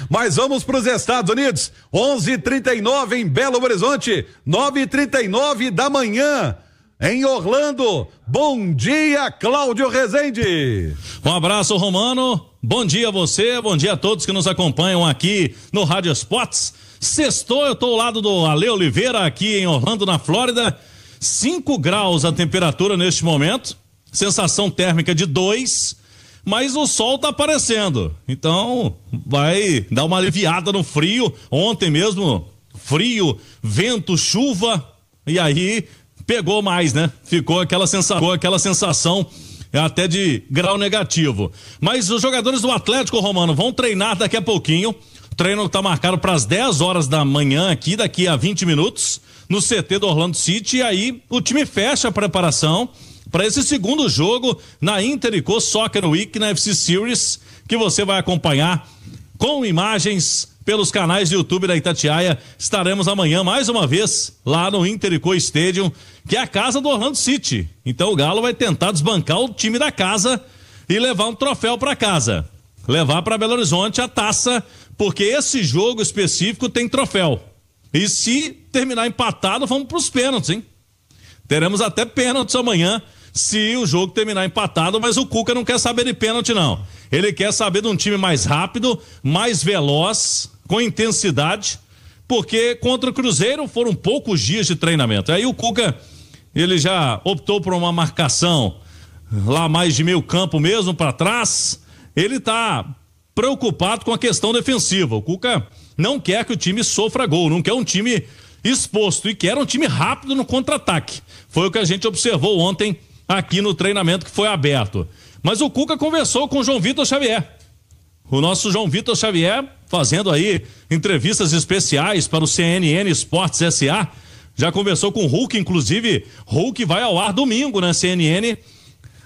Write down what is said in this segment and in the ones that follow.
Mas vamos para os Estados Unidos. 11h39 em Belo Horizonte, 9h39 da manhã. Em Orlando, bom dia, Cláudio Rezende. Um abraço, Romano, bom dia a você, bom dia a todos que nos acompanham aqui no Rádio Esportes. Sextou, eu tô ao lado do Ale Oliveira aqui em Orlando, na Flórida, 5 graus a temperatura neste momento, sensação térmica de 2, mas o sol tá aparecendo, então vai dar uma aliviada no frio. Ontem mesmo, frio, vento, chuva, e aí pegou mais, né? Ficou aquela sensação até de grau negativo. Mas os jogadores do Atlético, Romano, vão treinar daqui a pouquinho. O treino está marcado para as 10 horas da manhã aqui, daqui a 20 minutos, no CT do Orlando City. E aí o time fecha a preparação para esse segundo jogo na Inter&Co Soccer Week, na FC Series, que você vai acompanhar com imagens pelos canais de YouTube da Itatiaia. Estaremos amanhã mais uma vez lá no Inter&Co Stadium, que é a casa do Orlando City. Então o Galo vai tentar desbancar o time da casa e levar um troféu para casa, levar para Belo Horizonte a taça, porque esse jogo específico tem troféu. E se terminar empatado, vamos para os pênaltis, hein? Teremos até pênaltis amanhã se o jogo terminar empatado, mas o Cuca não quer saber de pênalti, não. Ele quer saber de um time mais rápido, mais veloz, com intensidade, porque contra o Cruzeiro foram poucos dias de treinamento. Aí o Cuca, ele já optou por uma marcação lá mais de meio campo mesmo, para trás. Ele tá preocupado com a questão defensiva. O Cuca não quer que o time sofra gol, não quer um time exposto e quer um time rápido no contra-ataque. Foi o que a gente observou ontem aqui no treinamento que foi aberto. Mas o Cuca conversou com o João Vitor Xavier. O nosso João Vitor Xavier fazendo aí entrevistas especiais para o CNN Esportes SA. Já conversou com o Hulk, inclusive Hulk vai ao ar domingo na CNN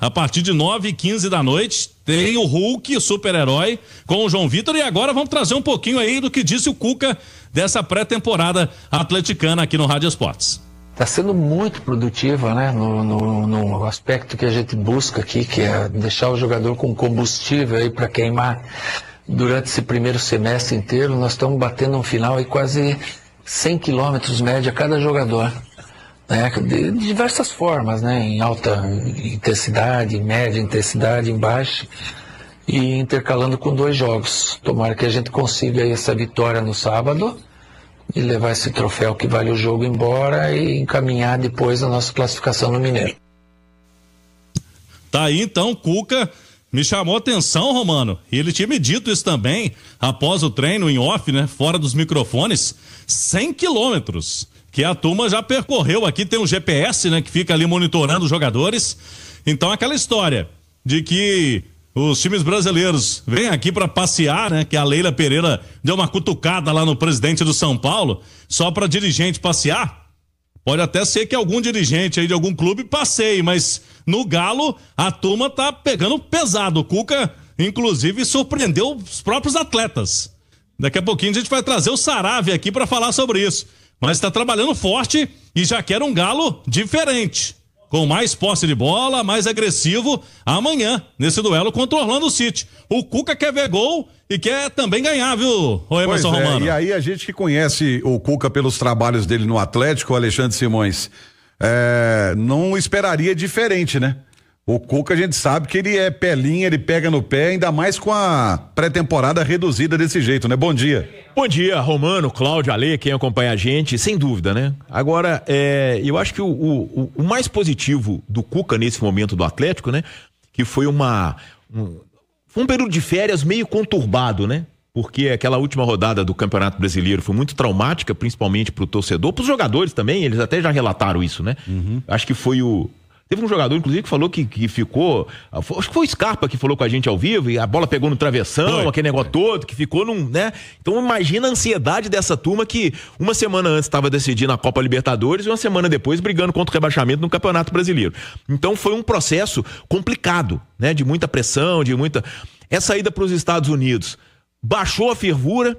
a partir de 9h15 da noite. Tem o Hulk, o super-herói, com o João Vitor. E agora vamos trazer um pouquinho aí do que disse o Cuca dessa pré-temporada atleticana aqui no Rádio Esportes. Está sendo muito produtiva, né? No aspecto que a gente busca aqui, que é deixar o jogador com combustível aí para queimar durante esse primeiro semestre inteiro. Nós estamos batendo um final aí quase 100 quilômetros média cada jogador, né? De diversas formas, né? Em alta intensidade, em média intensidade, em baixa, e intercalando com 2 jogos. Tomara que a gente consiga aí essa vitória no sábado e levar esse troféu que vale o jogo embora e encaminhar depois a nossa classificação no Mineiro. Tá aí então, Cuca me chamou a atenção, Romano, e ele tinha me dito isso também após o treino em off, né, fora dos microfones, 100 quilômetros que a turma já percorreu aqui. Tem um GPS, né, que fica ali monitorando os jogadores. Então aquela história de que os times brasileiros vêm aqui para passear, né? Que a Leila Pereira deu uma cutucada lá no presidente do São Paulo, só para dirigente passear. Pode até ser que algum dirigente aí de algum clube passeie, mas no Galo a turma tá pegando pesado. O Cuca, inclusive, surpreendeu os próprios atletas. Daqui a pouquinho a gente vai trazer o Saravia aqui para falar sobre isso. Mas está trabalhando forte e já quer um Galo diferente, com mais posse de bola, mais agressivo amanhã, nesse duelo contra o Orlando City. O Cuca quer ver gol e quer também ganhar, viu, o Emerson Romano? E aí a gente que conhece o Cuca pelos trabalhos dele no Atlético, Alexandre Simões, não esperaria diferente, né? O Cuca, a gente sabe que ele é pelinha, ele pega no pé, ainda mais com a pré-temporada reduzida desse jeito, né? Bom dia. Bom dia, Romano, Cláudio, Ale, quem acompanha a gente, sem dúvida, né? Agora, eu acho que o mais positivo do Cuca nesse momento do Atlético, né? Que foi um período de férias meio conturbado, né? Porque aquela última rodada do Campeonato Brasileiro foi muito traumática, principalmente pro torcedor, pros jogadores também, eles até já relataram isso, né? Uhum. Acho que foi Teve um jogador, inclusive, que falou que ficou. Acho que foi o Scarpa que falou com a gente ao vivo, e a bola pegou no travessão, aquele negócio todo, que ficou né? Então imagina a ansiedade dessa turma que uma semana antes estava decidindo a Copa Libertadores e uma semana depois brigando contra o rebaixamento no Campeonato Brasileiro. Então foi um processo complicado, né? De muita pressão, Essa ida para os Estados Unidos baixou a fervura,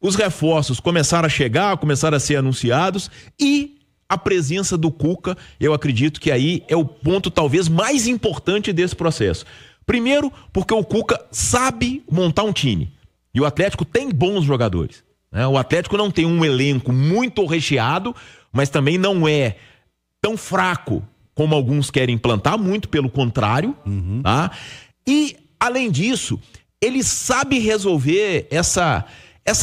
os reforços começaram a chegar, começaram a ser anunciados e a presença do Cuca, eu acredito que aí é o ponto talvez mais importante desse processo. Primeiro, porque o Cuca sabe montar um time. E o Atlético tem bons jogadores, né? O Atlético não tem um elenco muito recheado, mas também não é tão fraco como alguns querem implantar, muito pelo contrário, tá? E, além disso, ele sabe resolver essa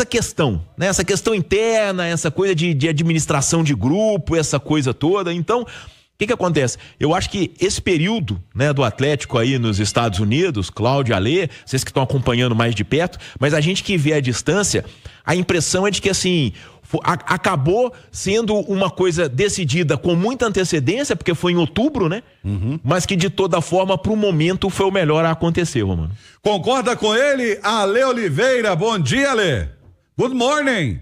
questão, né? Essa questão interna, essa coisa de administração de grupo, essa coisa toda. Então, o que acontece? Eu acho que esse período, né, do Atlético aí nos Estados Unidos, Cláudio, Alê, vocês que estão acompanhando mais de perto, mas a gente que vê à distância, a impressão é de que, assim, acabou sendo uma coisa decidida com muita antecedência, porque foi em outubro, né? Mas que de toda forma, pro momento, foi o melhor a acontecer, Romano. Concorda com ele? Ale Oliveira, bom dia, Ale. Good morning.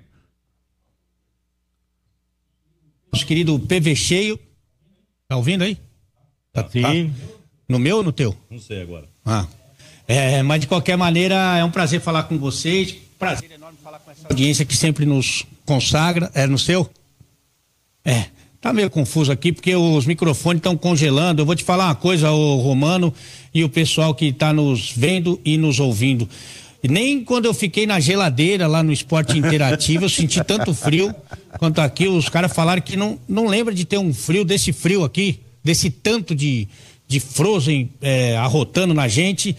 Nosso querido PV Cheio, tá ouvindo aí? Sim. No meu ou no teu? Não sei agora. Mas de qualquer maneira, é um prazer falar com vocês, prazer enorme falar com essa audiência que sempre nos consagra. É no seu? Tá meio confuso aqui porque os microfones estão congelando. Eu vou te falar uma coisa, o Romano e o pessoal que tá nos vendo e nos ouvindo. Nem quando eu fiquei na geladeira lá no Esporte Interativo eu senti tanto frio quanto aqui. Os caras falaram que não lembra de ter um frio desse frio aqui, desse tanto de Frozen arrotando na gente.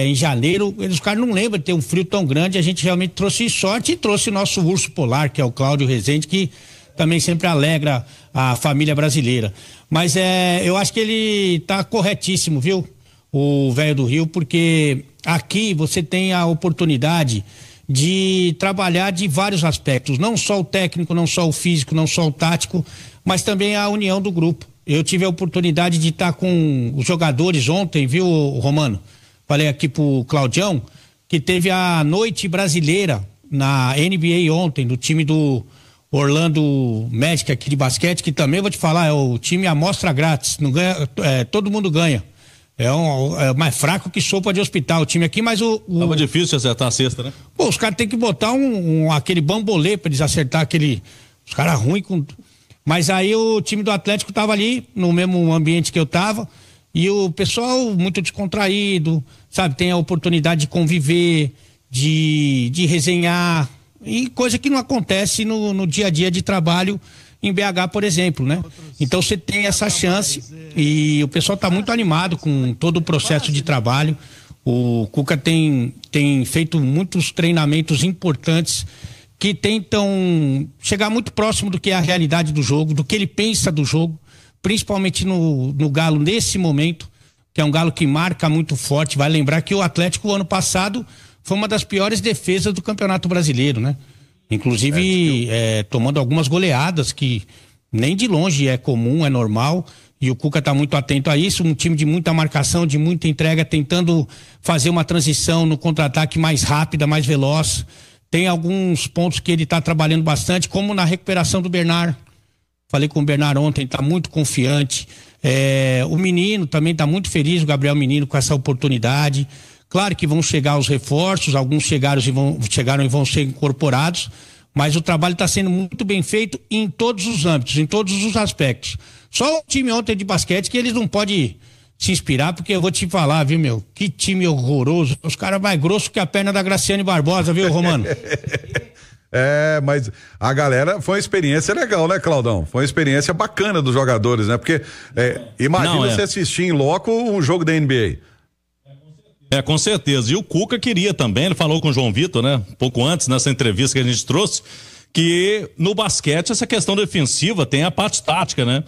Em janeiro, os caras não lembram de ter um frio tão grande. A gente realmente trouxe sorte e trouxe o nosso urso polar, que é o Cláudio Rezende, que também sempre alegra a família brasileira. Mas eu acho que ele tá corretíssimo, viu? O velho do Rio, porque aqui você tem a oportunidade de trabalhar de vários aspectos, não só o técnico, não só o físico, não só o tático, mas também a união do grupo. Eu tive a oportunidade de estar com os jogadores ontem, viu, Romano? Falei aqui pro Claudião que teve a noite brasileira na NBA ontem, do time do Orlando Magic aqui de basquete, que também vou te falar, é o time amostra grátis, não ganha, todo mundo ganha. É mais fraco que sopa de hospital o time aqui, mas Tava difícil acertar a cesta, né? Pô, os caras tem que botar aquele bambolê pra eles acertar os caras ruins com... Mas aí o time do Atlético tava ali, no mesmo ambiente que eu tava, e o pessoal muito descontraído, sabe? Tem a oportunidade de conviver, de resenhar, e coisa que não acontece no dia a dia de trabalho em BH, por exemplo, né? Então você tem essa chance e o pessoal tá muito animado com todo o processo de trabalho. O Cuca tem feito muitos treinamentos importantes que tentam chegar muito próximo do que é a realidade do jogo, do que ele pensa do jogo, principalmente no Galo nesse momento, que é um Galo que marca muito forte. Vai lembrar que o Atlético, ano passado, foi uma das piores defesas do Campeonato Brasileiro, né? Inclusive tomando algumas goleadas que nem de longe é comum, é normal, e o Cuca está muito atento a isso. Um time de muita marcação, de muita entrega, tentando fazer uma transição no contra-ataque mais rápida, mais veloz. Tem alguns pontos que ele está trabalhando bastante, como na recuperação do Bernard. Falei com o Bernard ontem, está muito confiante. O menino também está muito feliz, o Gabriel Menino, com essa oportunidade. Claro que vão chegar os reforços, alguns chegaram e vão ser incorporados, mas o trabalho está sendo muito bem feito em todos os âmbitos, em todos os aspectos. Só o time ontem de basquete que eles não podem se inspirar, porque eu vou te falar, viu, meu? Que time horroroso. Os caras mais grossos que a perna da Graciane Barbosa, viu, Romano? Mas a galera, foi uma experiência legal, né, Claudão? Foi uma experiência bacana dos jogadores, né? Porque imagina você assistir em loco um jogo da NBA. Com certeza. E o Cuca queria também, ele falou com o João Vitor, né? Um pouco antes, nessa entrevista que a gente trouxe, que no basquete essa questão defensiva tem a parte tática, né?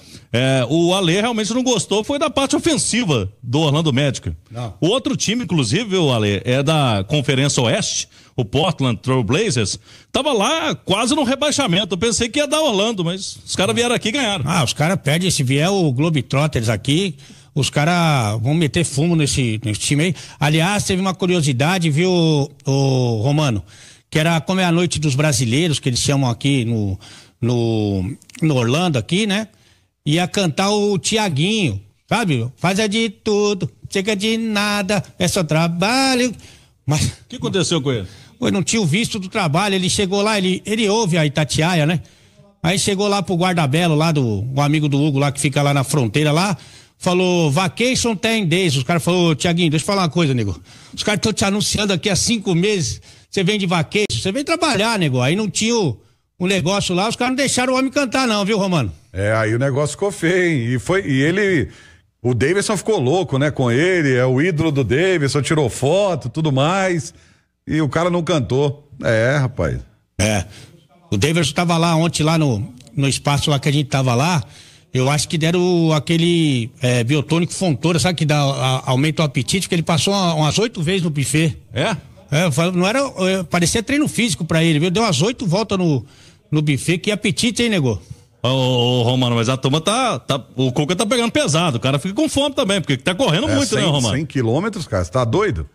O Alê realmente não gostou, foi da parte ofensiva do Orlando Magic. Não. O outro time, inclusive, o Alê, é da Conferência Oeste, o Portland Trail Blazers, tava lá quase no rebaixamento. Eu pensei que ia dar Orlando, mas os caras vieram aqui e ganharam. Os caras perdem, se vier o Globetrotters aqui, os caras vão meter fumo nesse time aí. Aliás, teve uma curiosidade, viu, o Romano? Que era como é a noite dos brasileiros, que eles chamam aqui no Orlando aqui, né? Ia cantar o Tiaguinho, sabe? Faz de tudo, chega de nada, é só trabalho. Mas o que aconteceu com ele? Não tinha o visto do trabalho, ele chegou lá, ele ouve a Itatiaia, né? Aí chegou lá pro guarda-belo lá um amigo do Hugo lá que fica lá na fronteira lá, falou vacation 10 days. Os caras falaram, Tiaguinho, deixa eu falar uma coisa, nego. Os caras estão te anunciando aqui há 5 meses, você vem de vacation, você vem trabalhar, nego. Aí não tinha o negócio lá, os caras não deixaram o homem cantar não, viu, Romano? Aí o negócio ficou feio, o Davidson ficou louco, né, com ele, é o ídolo do Davidson, tirou foto, tudo mais, e o cara não cantou. Rapaz. O Davidson tava lá ontem, lá no espaço lá que a gente tava lá, eu acho que deram aquele biotônico Fontoura, sabe, que aumenta o apetite, porque ele passou umas 8 vezes no buffet. Não era, parecia treino físico pra ele, viu? Deu umas 8 voltas no buffet, que apetite, hein, nego? Ô, Romano, mas a turma o Cuca tá pegando pesado, o cara fica com fome também, porque tá correndo muito, né, Romano? 100 quilômetros, cara, você tá doido?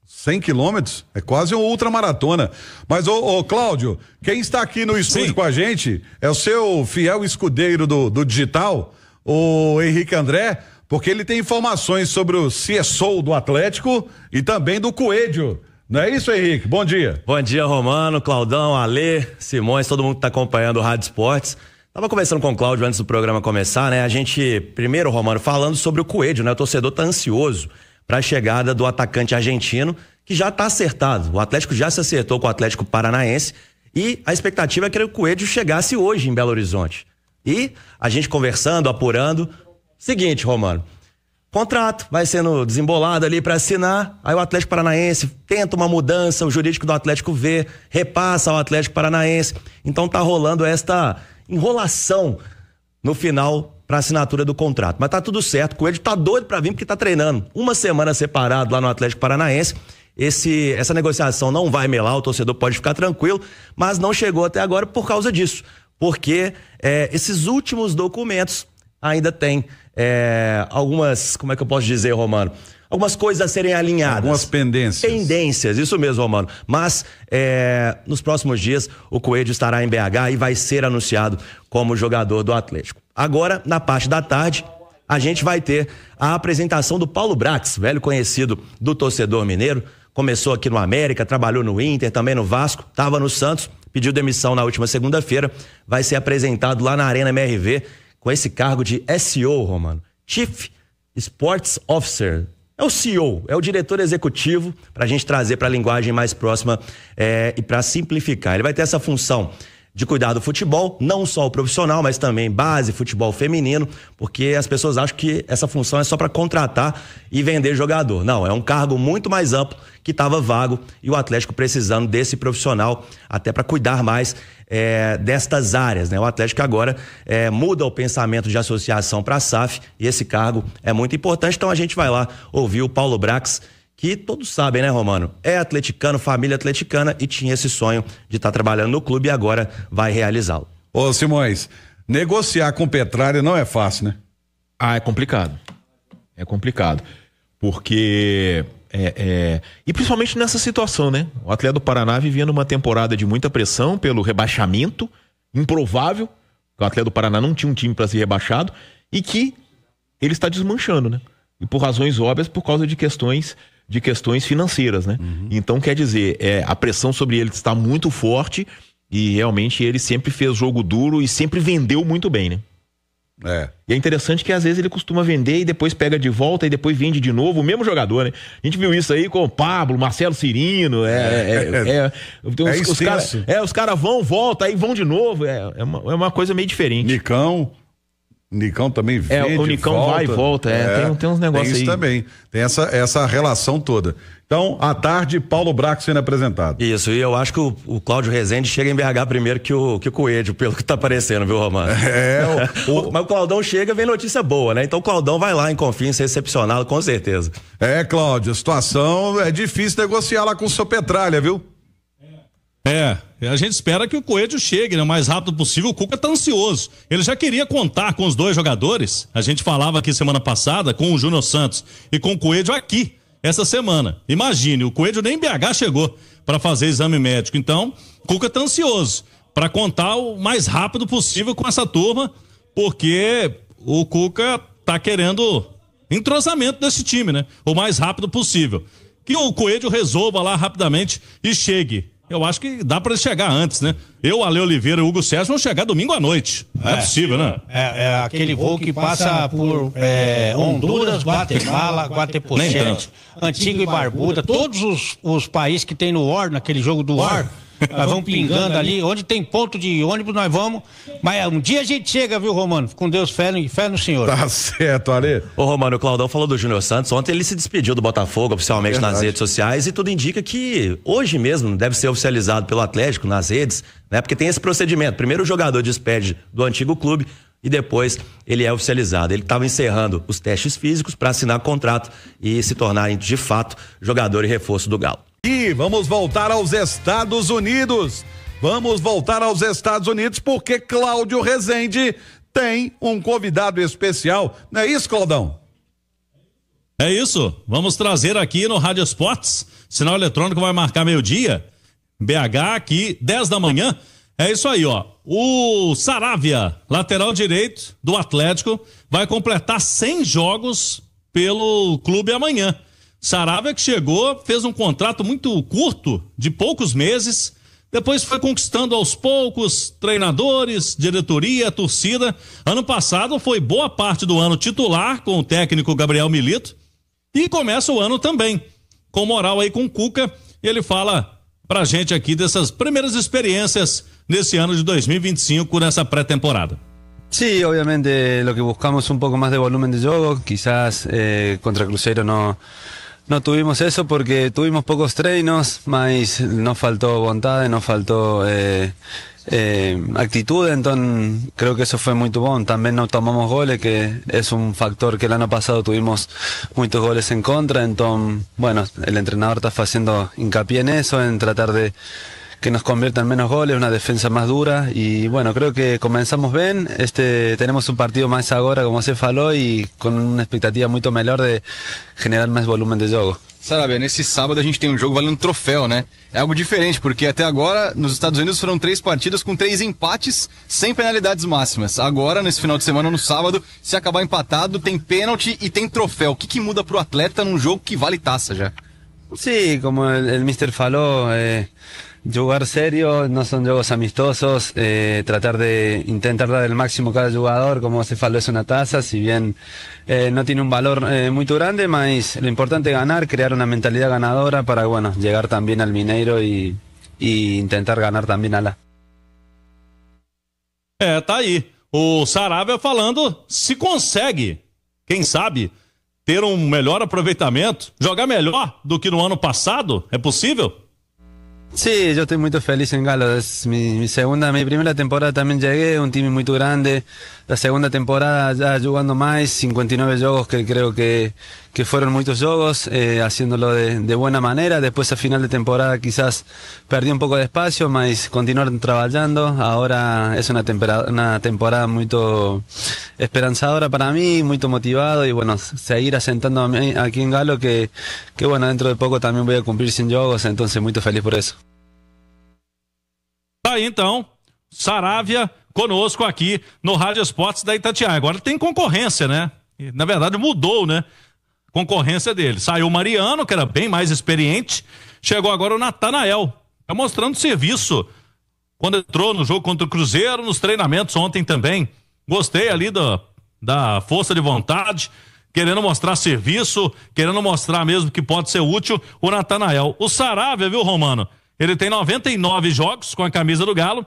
100 quilômetros? É quase uma ultramaratona. Mas, ô Cláudio, quem está aqui no estúdio com a gente é o seu fiel escudeiro do digital, o Henrique André, porque ele tem informações sobre o CSO do Atlético e também do Coelho. Não é isso, Henrique? Bom dia. Bom dia, Romano, Claudão, Alê, Simões, todo mundo que tá acompanhando o Rádio Esportes. Tava conversando com o Cláudio antes do programa começar, né? A gente, primeiro, Romano, falando sobre o Coelho, né? O torcedor tá ansioso para a chegada do atacante argentino, que já tá acertado. O Atlético já se acertou com o Atlético Paranaense e a expectativa é que o Coelho chegasse hoje em Belo Horizonte. E a gente conversando, apurando, seguinte, Romano, contrato vai sendo desembolado ali para assinar, aí o Atlético Paranaense tenta uma mudança, o jurídico do Atlético vê, repassa ao Atlético Paranaense, então tá rolando esta enrolação no final para assinatura do contrato, mas tá tudo certo, o Coelho tá doido para vir porque tá treinando, uma semana separado lá no Atlético Paranaense. Essa negociação não vai melar, o torcedor pode ficar tranquilo, mas não chegou até agora por causa disso, porque esses últimos documentos ainda tem algumas, como é que eu posso dizer, Romano? Algumas coisas a serem alinhadas. Algumas pendências. Pendências, isso mesmo, Romano. Mas nos próximos dias o Coelho estará em BH e vai ser anunciado como jogador do Atlético. Agora, na parte da tarde, a gente vai ter a apresentação do Paulo Brax, velho conhecido do torcedor mineiro. Começou aqui no América, trabalhou no Inter, também no Vasco, estava no Santos, pediu demissão na última segunda-feira, vai ser apresentado lá na Arena MRV com esse cargo de SEO, Romano, Chief Sports Officer. É o CEO, é o diretor executivo, para a gente trazer para a linguagem mais próxima e para simplificar. Ele vai ter essa função de cuidar do futebol, não só o profissional, mas também base, futebol feminino, porque as pessoas acham que essa função é só para contratar e vender jogador. Não, é um cargo muito mais amplo que estava vago e o Atlético precisando desse profissional até para cuidar mais destas áreas, né? O Atlético agora muda o pensamento de associação para a SAF e esse cargo é muito importante, então a gente vai lá ouvir o Paulo Brax, que todos sabem, né, Romano? É atleticano, família atleticana e tinha esse sonho de estar trabalhando no clube e agora vai realizá-lo. Ô Simões, negociar com Petralha não é fácil, né? É complicado. É complicado. Porque e principalmente nessa situação, né? O Atlético do Paraná vivendo uma temporada de muita pressão pelo rebaixamento, improvável, que o Atlético do Paraná não tinha um time para ser rebaixado e que ele está desmanchando, né? E por razões óbvias, por causa de questões financeiras, né? Uhum. Então, quer dizer, a pressão sobre ele está muito forte e realmente ele sempre fez jogo duro e sempre vendeu muito bem, né? E é interessante que às vezes ele costuma vender e depois pega de volta e depois vende de novo o mesmo jogador, né? A gente viu isso aí com o Pablo, Marcelo Cirino, os caras vão, voltam, aí vão de novo, é uma coisa meio diferente. Nicão também vende, o Nicão volta, vai e volta, tem uns negócios aí. Tem isso também, tem essa relação toda. Então, à tarde, Paulo Brax sendo apresentado. Isso, e eu acho que o Cláudio Rezende chega em BH primeiro que o Coelho, pelo que tá aparecendo, viu, Romano? Mas o Claudão chega, vem notícia boa, né? Então o Claudão vai lá em Confins ser recepcionado, com certeza. Cláudio, a situação é difícil negociar lá com o seu Petralha, viu? A gente espera que o Coelho chegue, né, o mais rápido possível. O Cuca tá ansioso. Ele já queria contar com os dois jogadores. A gente falava aqui semana passada com o Júnior Santos e com o Coelho aqui, essa semana. Imagine, o Coelho nem em BH chegou para fazer exame médico. Então, o Cuca tá ansioso para contar o mais rápido possível com essa turma, porque o Cuca tá querendo entrosamento desse time, né? O mais rápido possível. Que o Coelho resolva lá rapidamente e chegue. eu acho que dá para chegar antes, né? Ale Oliveira e Hugo César vão chegar domingo à noite. Não é possível, né? É aquele voo que passa por Honduras, Guatemala, Guatepochete, Antigua e Barbuda, todos os países que tem no War, naquele jogo do War. Nós vamos pingando ali, onde tem ponto de ônibus nós vamos, mas um dia a gente chega, viu, Romano? Com Deus, fé no Senhor. Tá certo, Ale. Ô, Romano, o Claudão falou do Júnior Santos, ontem ele se despediu do Botafogo oficialmente nas redes sociais e tudo indica que hoje mesmo deve ser oficializado pelo Atlético nas redes, né? Porque tem esse procedimento, primeiro o jogador despede do antigo clube e depois ele é oficializado. Ele estava encerrando os testes físicos para assinar contrato e se tornar de fato jogador e reforço do Galo. E vamos voltar aos Estados Unidos. Vamos voltar aos Estados Unidos porque Cláudio Rezende tem um convidado especial. Não é isso, Claudão? É isso. Vamos trazer aqui no Rádio Esportes. Sinal eletrônico vai marcar meio-dia. BH aqui, 10 da manhã. É isso aí, ó. O Saravia, lateral direito do Atlético, vai completar 100 jogos pelo clube amanhã. Saravia que chegou, fez um contrato muito curto, de poucos meses, depois foi conquistando aos poucos treinadores, diretoria, torcida. Ano passado foi boa parte do ano titular com o técnico Gabriel Milito e começa o ano também com moral aí com o Cuca. Ele fala pra gente aqui dessas primeiras experiências nesse ano de 2025, nessa pré-temporada. Sí, obviamente lo que buscamos un poco más de volumen de juego, quizás contra Cruzeiro no tuvimos eso porque tuvimos pocos treinos, mas nos faltó vontade, nos faltó actitud, entonces creo que eso fue muy bom. También no tomamos goles, que es un factor que el año pasado tuvimos muchos goles en contra, entonces, bueno, el entrenador está haciendo hincapié en eso, en tratar de que nos conviertan menos goles, una defensa más dura y bueno, creo que comenzamos bien, tenemos un partido más ahora como se falou y con una expectativa muito melhor de generar mais volumen de jogo. Saravia, nesse sábado a gente tem um jogo valendo troféu, né? É algo diferente, porque até agora nos Estados Unidos foram 3 partidas com 3 empates sem penalidades máximas. Agora, nesse final de semana, no sábado, se acabar empatado, tem pênalti e tem troféu. O que muda pro atleta num jogo que vale taça já? Sí, como el Mister falou, jugar serio, no son juegos amistosos, tratar de intentar dar el máximo cada jugador, como se falou, es una taza, si bien no tiene un valor muy grande, mas lo importante es ganar, crear una mentalidad ganadora para, bueno, llegar también al Mineiro y intentar ganar también a la. Tá aí, o Saravia falando se consegue, quem sabe, ter um melhor aproveitamento, jogar melhor do que no ano passado, é possível? Sí, yo estoy muy feliz en Galo, es mi primera temporada también llegué, un team muy grande, la segunda temporada ya jugando más, 59 juegos que creo que fueron muchos juegos, haciéndolo de buena manera, después a final de temporada quizás perdí un poco de espacio, mas continuar trabajando, ahora es una temporada muy esperanzadora para mí, muy motivado y bueno, seguir asentando aquí en Galo que bueno, dentro de poco también voy a cumplir 100 juegos, entonces muy feliz por eso. Tá aí então, Saravia conosco aqui no Rádio Esportes da Itatiaia. Agora tem concorrência, né? E, na verdade mudou, né? Concorrência dele. Saiu o Mariano, que era bem mais experiente, chegou agora o Natanael, tá mostrando serviço. Quando entrou no jogo contra o Cruzeiro, nos treinamentos ontem também. Gostei ali da força de vontade, querendo mostrar serviço, querendo mostrar mesmo que pode ser útil o Natanael. O Saravia, viu, Romano? Ele tem 99 jogos com a camisa do Galo,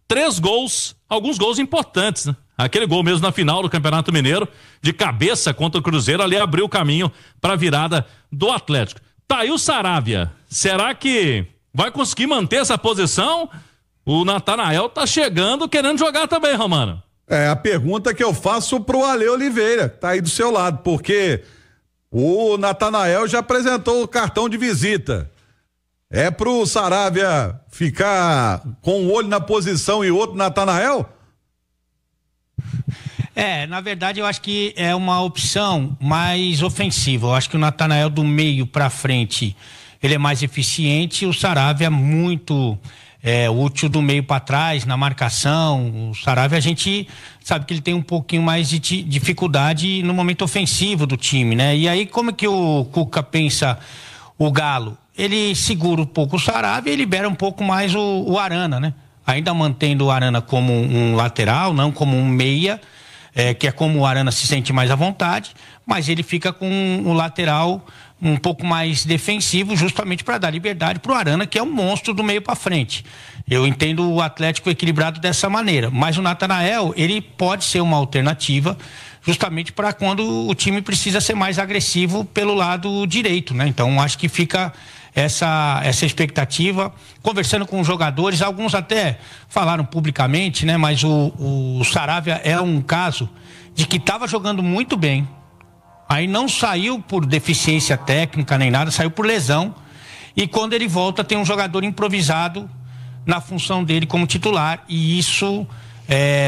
3 gols, alguns gols importantes, né? Aquele gol mesmo na final do Campeonato Mineiro, de cabeça contra o Cruzeiro, ali abriu o caminho para a virada do Atlético. Tá aí o Saravia. Será que vai conseguir manter essa posição? O Natanael tá chegando querendo jogar também, Romano. É a pergunta que eu faço pro Ale Oliveira, tá aí do seu lado, porque o Natanael já apresentou o cartão de visita. É pro Saravia ficar com um olho na posição e outro Natanael? Na verdade eu acho que é uma opção mais ofensiva. Eu acho que o Natanael do meio pra frente, ele é mais eficiente, o Saravia muito útil do meio para trás, na marcação. O Saravia a gente sabe que ele tem um pouquinho mais de dificuldade no momento ofensivo do time, né? E aí como é que o Cuca pensa o Galo? ele segura um pouco o Saravia e libera um pouco mais o Arana, né? Ainda mantendo o Arana como um lateral, não como um meia, que é como o Arana se sente mais à vontade, mas ele fica com um lateral um pouco mais defensivo, justamente para dar liberdade para o Arana, que é um monstro do meio para frente. Eu entendo o Atlético equilibrado dessa maneira, mas o Natanael, ele pode ser uma alternativa justamente para quando o time precisa ser mais agressivo pelo lado direito, né? Então acho que fica essa expectativa, conversando com os jogadores, alguns até falaram publicamente, né? Mas o Saravia é um caso de que estava jogando muito bem, aí não saiu por deficiência técnica nem nada, saiu por lesão, e quando ele volta tem um jogador improvisado na função dele como titular, e isso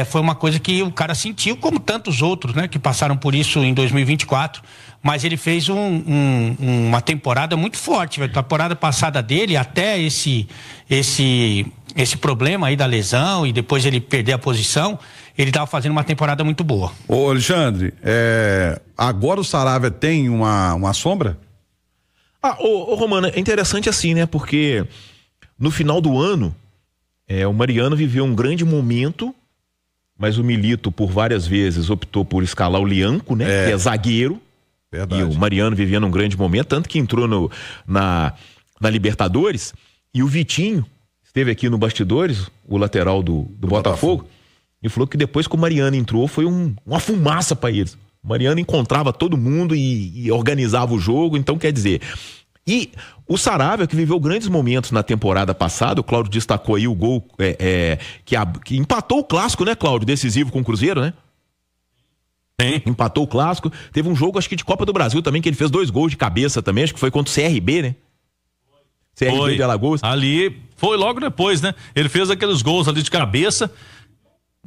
foi uma coisa que o cara sentiu, como tantos outros, né, que passaram por isso em 2024, mas ele fez uma temporada muito forte. A temporada passada dele, até esse problema aí da lesão e depois ele perder a posição, ele estava fazendo uma temporada muito boa. Ô Alexandre, agora o Saravia tem uma sombra? Ô Romano, é interessante assim, né, porque no final do ano o Mariano viveu um grande momento, mas o Milito por várias vezes optou por escalar o Lianco, né? Que é zagueiro. Verdade. E o Mariano vivia num grande momento, tanto que entrou na Libertadores, e o Vitinho esteve aqui no bastidores, o lateral do Botafogo, e falou que depois que o Mariano entrou foi uma fumaça para eles. O Mariano encontrava todo mundo e organizava o jogo, então quer dizer... E o Saravia, que viveu grandes momentos na temporada passada, o Cláudio destacou aí o gol que empatou o clássico, né, Cláudio? Decisivo com o Cruzeiro, né? Sim. Empatou o clássico. Teve um jogo, acho que de Copa do Brasil também, que ele fez 2 gols de cabeça também, acho que foi contra o CRB, né? CRB de Alagoas. Ali, foi logo depois, né? Ele fez aqueles gols ali de cabeça.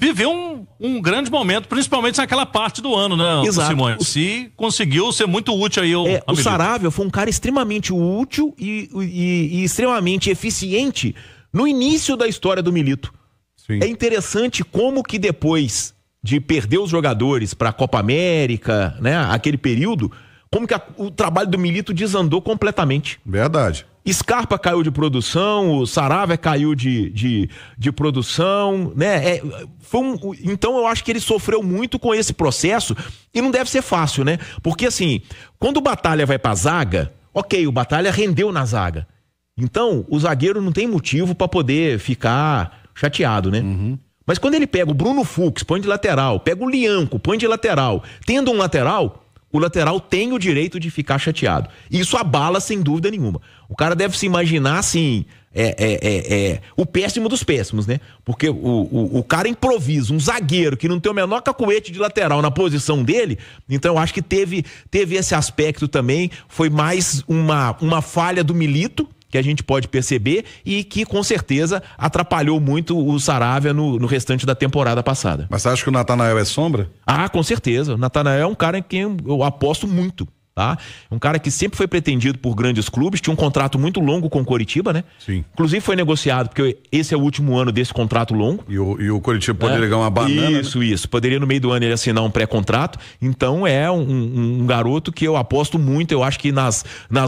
Viveu um grande momento, principalmente naquela parte do ano, né, Exato. Simões? Se conseguiu ser muito útil aí. O Saravia foi um cara extremamente útil e extremamente eficiente no início da história do Milito. Sim. É interessante como que depois de perder os jogadores para a Copa América, né, aquele período, como que o trabalho do Milito desandou completamente. Verdade. Scarpa caiu de produção, o Saravia caiu de produção, né? Então eu acho que ele sofreu muito com esse processo e não deve ser fácil, né? Porque assim, quando o Batalha vai pra zaga, ok, o Batalha rendeu na zaga. Então o zagueiro não tem motivo para poder ficar chateado, né? Uhum. Mas quando ele pega o Bruno Fux, põe de lateral, pega o Lianco, põe de lateral, tendo um lateral, o lateral tem o direito de ficar chateado. Isso abala sem dúvida nenhuma. O cara deve se imaginar assim, o péssimo dos péssimos, né? Porque o cara improvisa, um zagueiro que não tem o menor cacuete de lateral na posição dele, então eu acho que teve esse aspecto também, foi mais uma falha do Milito, que a gente pode perceber e que com certeza atrapalhou muito o Saravia no restante da temporada passada. Mas você acha que o Natanael é sombra? Com certeza. O Natanael é um cara em quem eu aposto muito, tá? Um cara que sempre foi pretendido por grandes clubes, tinha um contrato muito longo com o Coritiba, né? Sim. Inclusive foi negociado, porque esse é o último ano desse contrato longo. E o Coritiba poderia ganhar uma banana. Isso. Poderia no meio do ano ele assinar um pré-contrato. Então é um garoto que eu aposto muito, eu acho que nas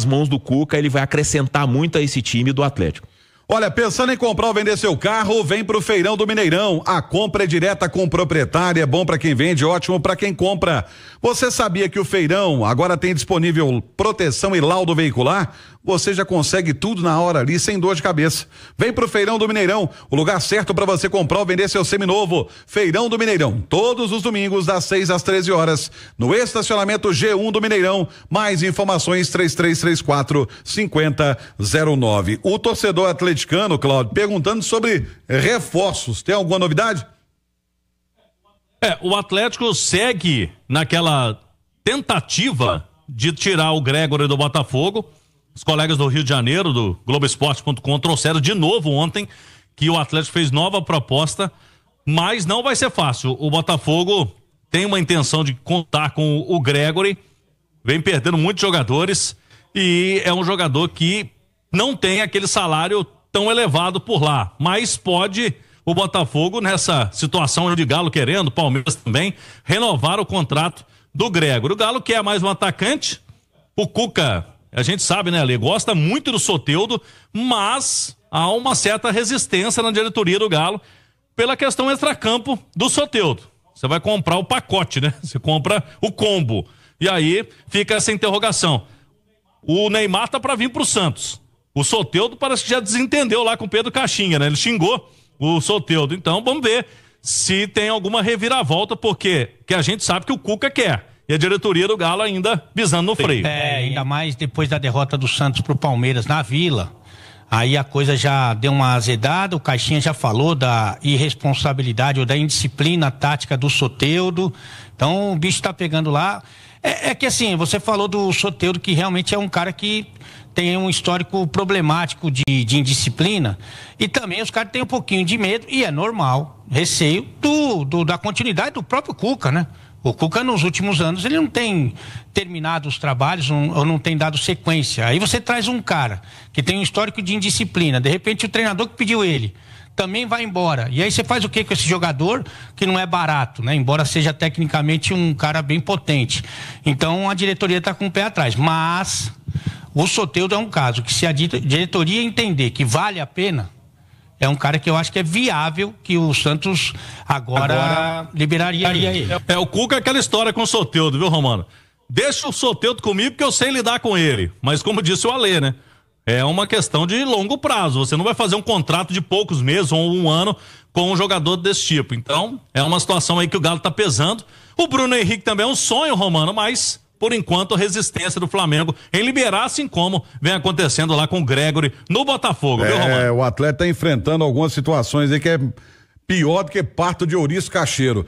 mãos do Cuca ele vai acrescentar muito a esse time do Atlético. Olha, pensando em comprar ou vender seu carro, vem pro Feirão do Mineirão. A compra é direta com o proprietário, é bom para quem vende, ótimo para quem compra. Você sabia que o Feirão agora tem disponível proteção e laudo veicular? Você já consegue tudo na hora ali, sem dor de cabeça. Vem pro Feirão do Mineirão, o lugar certo para você comprar ou vender seu seminovo. Feirão do Mineirão, todos os domingos das 6 às 13 horas, no estacionamento G1 do Mineirão. Mais informações 3334-5009. O torcedor atleticano, Cláudio, perguntando sobre reforços. Tem alguma novidade? O Atlético segue naquela tentativa de tirar o Gregory do Botafogo. Os colegas do Rio de Janeiro, do Globoesporte.com, trouxeram de novo ontem que o Atlético fez nova proposta, mas não vai ser fácil. O Botafogo tem uma intenção de contar com o Gregory, vem perdendo muitos jogadores e é um jogador que não tem aquele salário tão elevado por lá, mas pode o Botafogo, nessa situação de Galo querendo, Palmeiras também, renovar o contrato do Gregory. O Galo quer mais um atacante, o Cuca A gente sabe, né, Ale? Gosta muito do Soteldo, mas há uma certa resistência na diretoria do Galo pela questão extracampo do Soteldo. Você vai comprar o pacote, né? Você compra o combo. E aí fica essa interrogação. O Neymar tá para vir pro Santos. O Soteldo parece que já desentendeu lá com o Pedro Caixinha, né? Ele xingou o Soteldo. Então vamos ver se tem alguma reviravolta, porque que a gente sabe que o Cuca quer. E a diretoria do Galo ainda visando no freio. Ainda mais depois da derrota do Santos pro Palmeiras na Vila. Aí a coisa já deu uma azedada, o Caixinha já falou da irresponsabilidade ou da indisciplina tática do Soteldo. Então o bicho tá pegando lá. É que assim, você falou do Soteldo, que realmente é um cara que tem um histórico problemático de indisciplina, e também os caras têm um pouquinho de medo, e é normal, receio da continuidade do próprio Cuca, né? O Cuca, nos últimos anos, ele não tem terminado os trabalhos ou não tem dado sequência. Aí você traz um cara que tem um histórico de indisciplina, de repente o treinador que pediu ele também vai embora. E aí você faz o que com esse jogador que não é barato, né? Embora seja tecnicamente um cara bem potente. Então a diretoria está com o pé atrás. Mas o Soteldo é um caso que, se a diretoria entender que vale a pena, é um cara que eu acho que é viável que o Santos agora liberaria ele. O Cuca é aquela história com o Soteldo, viu, Romano? Deixa o Soteldo comigo porque eu sei lidar com ele. Mas como disse o Alê, né? É uma questão de longo prazo. Você não vai fazer um contrato de poucos meses ou um ano com um jogador desse tipo. Então, é uma situação aí que o Galo tá pesando. O Bruno Henrique também é um sonho, Romano, mas por enquanto a resistência do Flamengo em liberar, assim como vem acontecendo lá com o Gregory no Botafogo, viu, Romano? O atleta tá enfrentando algumas situações aí que é pior do que parto de ouriço cacheiro.